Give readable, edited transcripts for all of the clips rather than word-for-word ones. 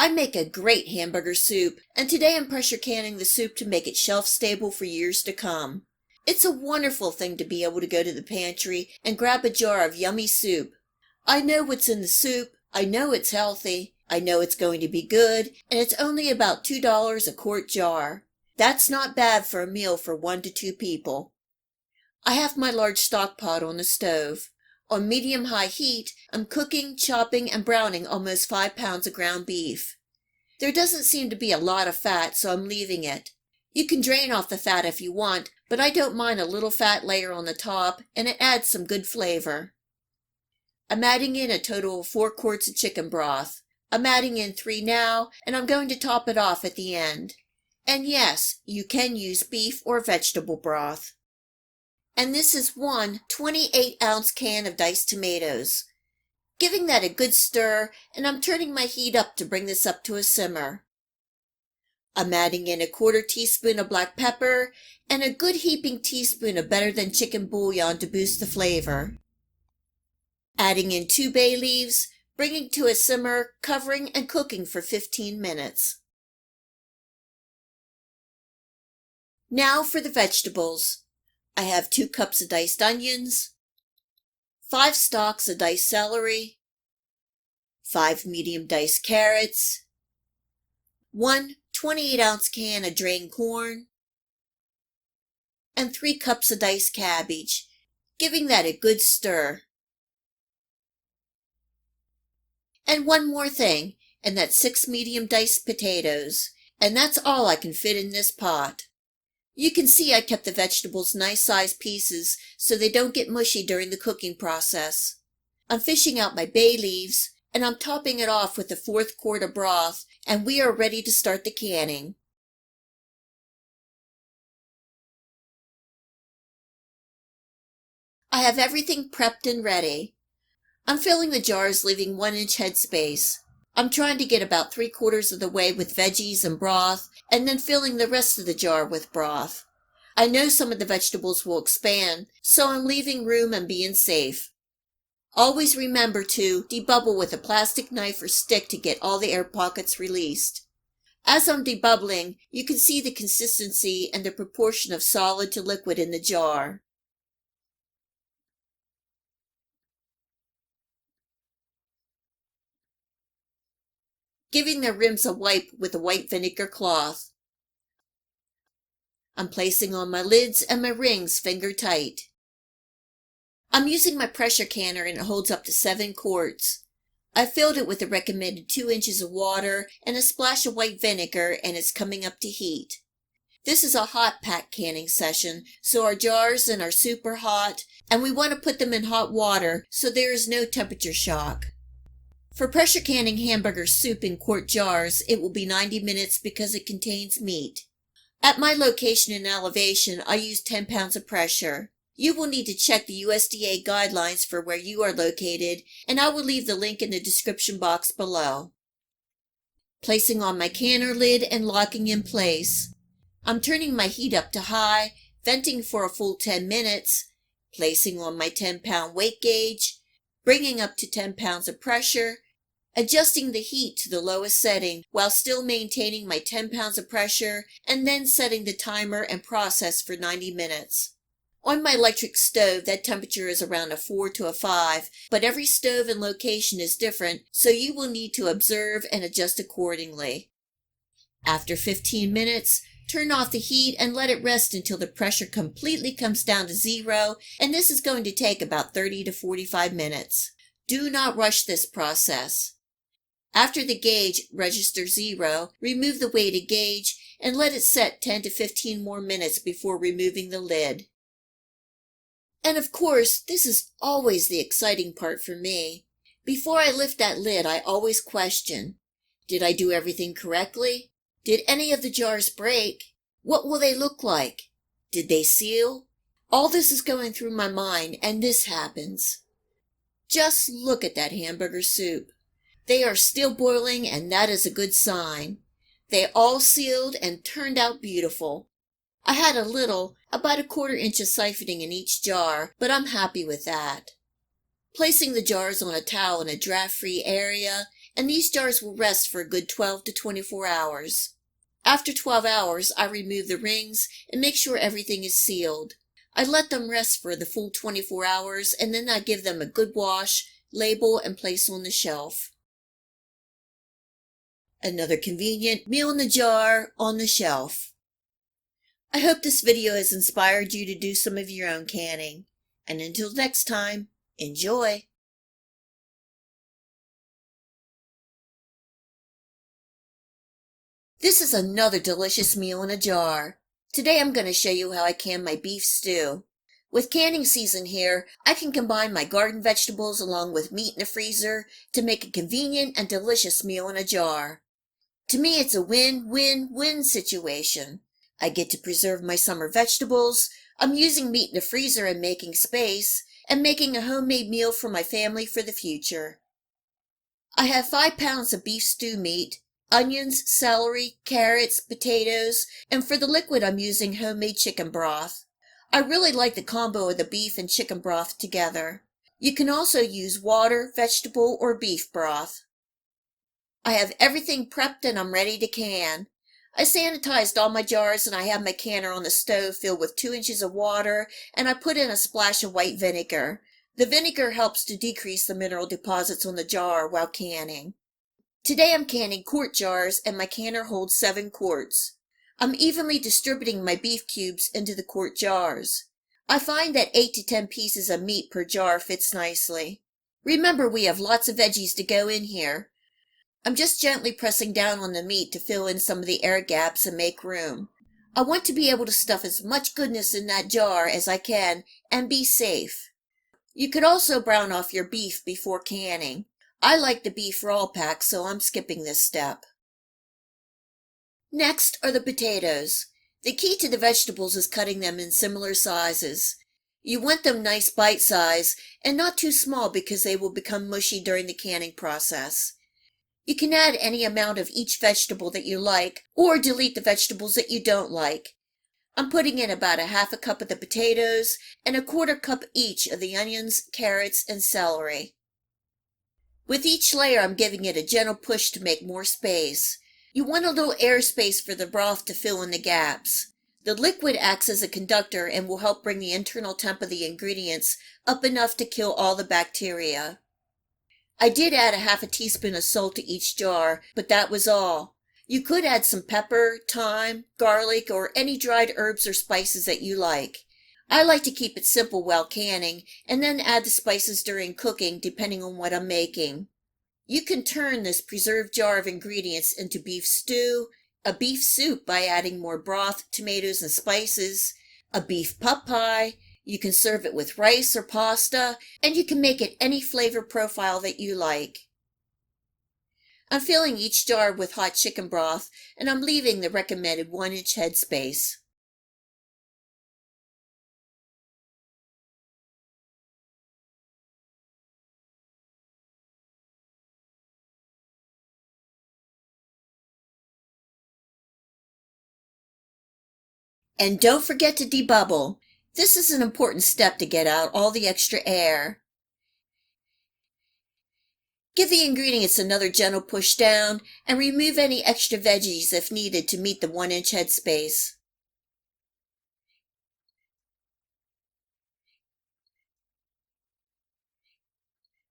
I make a great hamburger soup, and today I'm pressure canning the soup to make it shelf stable for years to come. It's a wonderful thing to be able to go to the pantry and grab a jar of yummy soup. I know what's in the soup, I know it's healthy, I know it's going to be good, and it's only about $2 a quart jar. That's not bad for a meal for 1 to 2 people. I have my large stock pot on the stove. On medium-high heat, I'm cooking, chopping, and browning almost 5 pounds of ground beef. There doesn't seem to be a lot of fat, so I'm leaving it. You can drain off the fat if you want, but I don't mind a little fat layer on the top, and it adds some good flavor. I'm adding in a total of 4 quarts of chicken broth. I'm adding in 3 now, and I'm going to top it off at the end. And yes, you can use beef or vegetable broth. And this is one 28-ounce can of diced tomatoes. Giving that a good stir, and I'm turning my heat up to bring this up to a simmer. I'm adding in a 1/4 teaspoon of black pepper and a good heaping teaspoon of better than chicken bouillon to boost the flavor. Adding in 2 bay leaves, bringing to a simmer, covering and cooking for 15 minutes. Now for the vegetables. I have 2 cups of diced onions, 5 stalks of diced celery, 5 medium diced carrots, 1 28-ounce can of drained corn, and 3 cups of diced cabbage, giving that a good stir. And one more thing, and that's 6 medium diced potatoes, and that's all I can fit in this pot. You can see I kept the vegetables nice sized pieces so they don't get mushy during the cooking process. I'm fishing out my bay leaves, and I'm topping it off with a 1/4 quart of broth, and we are ready to start the canning. I have everything prepped and ready. I'm filling the jars, leaving 1-inch headspace. I'm trying to get about 3/4 of the way with veggies and broth, and then filling the rest of the jar with broth. I know some of the vegetables will expand, so I'm leaving room and being safe. Always remember to debubble with a plastic knife or stick to get all the air pockets released. As I'm debubbling, you can see the consistency and the proportion of solid to liquid in the jar. Giving the rims a wipe with a white vinegar cloth. I'm placing on my lids and my rings finger tight. I'm using my pressure canner and it holds up to 7 quarts. I filled it with the recommended 2 inches of water and a splash of white vinegar, and it's coming up to heat. This is a hot pack canning session, so our jars and our soup are hot, and we want to put them in hot water so there is no temperature shock. For pressure canning hamburger soup in quart jars, it will be 90 minutes because it contains meat. At my location and elevation, I use 10 pounds of pressure. You will need to check the USDA guidelines for where you are located, and I will leave the link in the description box below. Placing on my canner lid and locking in place. I'm turning my heat up to high, venting for a full 10 minutes, placing on my 10-pound weight gauge, bringing up to 10 pounds of pressure, adjusting the heat to the lowest setting while still maintaining my 10 pounds of pressure, and then setting the timer and process for 90 minutes. On my electric stove, that temperature is around a 4 to a 5, but every stove and location is different, so you will need to observe and adjust accordingly. After 15 minutes, turn off the heat and let it rest until the pressure completely comes down to 0, and this is going to take about 30 to 45 minutes. Do not rush this process. After the gauge registers 0, remove the weighted gauge and let it set 10 to 15 more minutes before removing the lid. And of course, this is always the exciting part for me. Before I lift that lid, I always question, did I do everything correctly? Did any of the jars break? What will they look like? Did they seal? All this is going through my mind, and this happens. Just look at that hamburger soup. They are still boiling, and that is a good sign. They all sealed and turned out beautiful. I had a little, about a 1/4 inch of siphoning in each jar, but I'm happy with that. Placing the jars on a towel in a draft-free area and these jars will rest for a good 12 to 24 hours. After 12 hours, I remove the rings and make sure everything is sealed. I let them rest for the full 24 hours, and then I give them a good wash, label, and place on the shelf. Another convenient meal in the jar on the shelf. I hope this video has inspired you to do some of your own canning. And until next time, enjoy! This is another delicious meal in a jar. Today I'm going to show you how I can my beef stew. With canning season here, I can combine my garden vegetables along with meat in the freezer to make a convenient and delicious meal in a jar. To me, it's a win-win-win situation. I get to preserve my summer vegetables, I'm using meat in the freezer and making space, and making a homemade meal for my family for the future. I have 5 pounds of beef stew meat, onions, celery, carrots, potatoes, and for the liquid I'm using homemade chicken broth. I really like the combo of the beef and chicken broth together. You can also use water, vegetable, or beef broth. I have everything prepped and I'm ready to can. I sanitized all my jars and I have my canner on the stove filled with 2 inches of water, and I put in a splash of white vinegar. The vinegar helps to decrease the mineral deposits on the jar while canning. Today I'm canning quart jars and my canner holds 7 quarts. I'm evenly distributing my beef cubes into the quart jars. I find that 8 to 10 pieces of meat per jar fits nicely. Remember, we have lots of veggies to go in here. I'm just gently pressing down on the meat to fill in some of the air gaps and make room. I want to be able to stuff as much goodness in that jar as I can and be safe. You could also brown off your beef before canning. I like the beef raw pack, so I'm skipping this step. Next are the potatoes. The key to the vegetables is cutting them in similar sizes. You want them nice bite size and not too small because they will become mushy during the canning process. You can add any amount of each vegetable that you like, or delete the vegetables that you don't like. I'm putting in about a half a cup of the potatoes and a 1/4 cup each of the onions, carrots, and celery. With each layer, I'm giving it a gentle push to make more space. You want a little air space for the broth to fill in the gaps. The liquid acts as a conductor and will help bring the internal temp of the ingredients up enough to kill all the bacteria. I did add a half a teaspoon of salt to each jar, but that was all. You could add some pepper, thyme, garlic, or any dried herbs or spices that you like. I like to keep it simple while canning, and then add the spices during cooking depending on what I'm making. You can turn this preserved jar of ingredients into beef stew, a beef soup by adding more broth, tomatoes, and spices, a beef pot pie. You can serve it with rice or pasta, and you can make it any flavor profile that you like. I'm filling each jar with hot chicken broth, and I'm leaving the recommended 1-inch head space. And don't forget to debubble. This is an important step to get out all the extra air. Give the ingredients another gentle push down and remove any extra veggies if needed to meet the 1-inch head space.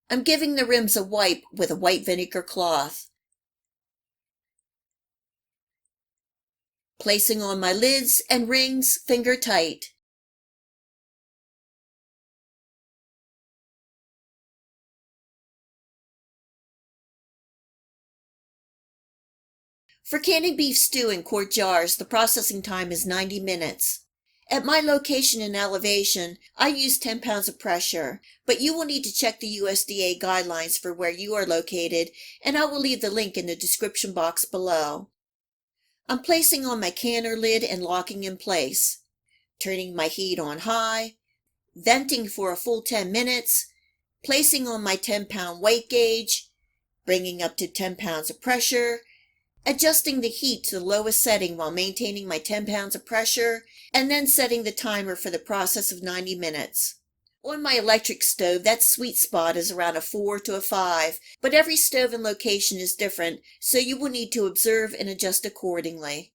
I'm giving the rims a wipe with a white vinegar cloth. Placing on my lids and rings finger tight. For canning beef stew in quart jars, the processing time is 90 minutes. At my location and elevation, I use 10 pounds of pressure, but you will need to check the USDA guidelines for where you are located, and I will leave the link in the description box below. I'm placing on my canner lid and locking in place, turning my heat on high, venting for a full 10 minutes, placing on my 10-pound weight gauge, bringing up to 10 pounds of pressure, adjusting the heat to the lowest setting while maintaining my 10 pounds of pressure, and then setting the timer for the process of 90 minutes. On my electric stove, that sweet spot is around a 4 to a 5, but every stove and location is different, so you will need to observe and adjust accordingly.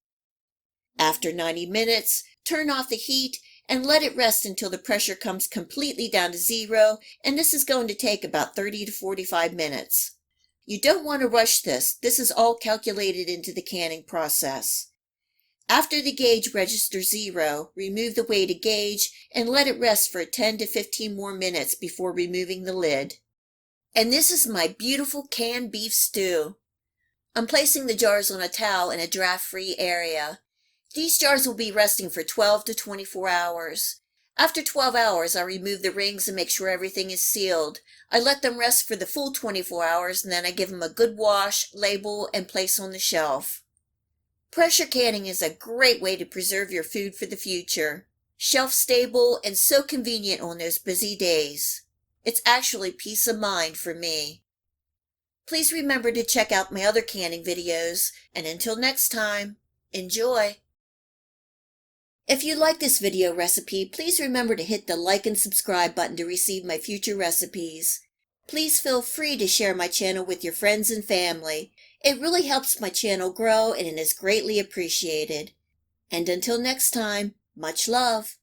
After 90 minutes, turn off the heat and let it rest until the pressure comes completely down to zero, and this is going to take about 30 to 45 minutes. You don't want to rush this. This is all calculated into the canning process. After the gauge registers zero, remove the weighted gauge and let it rest for 10 to 15 more minutes before removing the lid. And this is my beautiful canned beef stew. I'm placing the jars on a towel in a draft-free area. These jars will be resting for 12 to 24 hours. After 12 hours, I remove the rings and make sure everything is sealed. I let them rest for the full 24 hours and then I give them a good wash, label, and place on the shelf. Pressure canning is a great way to preserve your food for the future. Shelf stable and so convenient on those busy days. It's actually peace of mind for me. Please remember to check out my other canning videos, and until next time, enjoy! If you like this video recipe, please remember to hit the like and subscribe button to receive my future recipes. Please feel free to share my channel with your friends and family. It really helps my channel grow and it is greatly appreciated. And until next time, much love.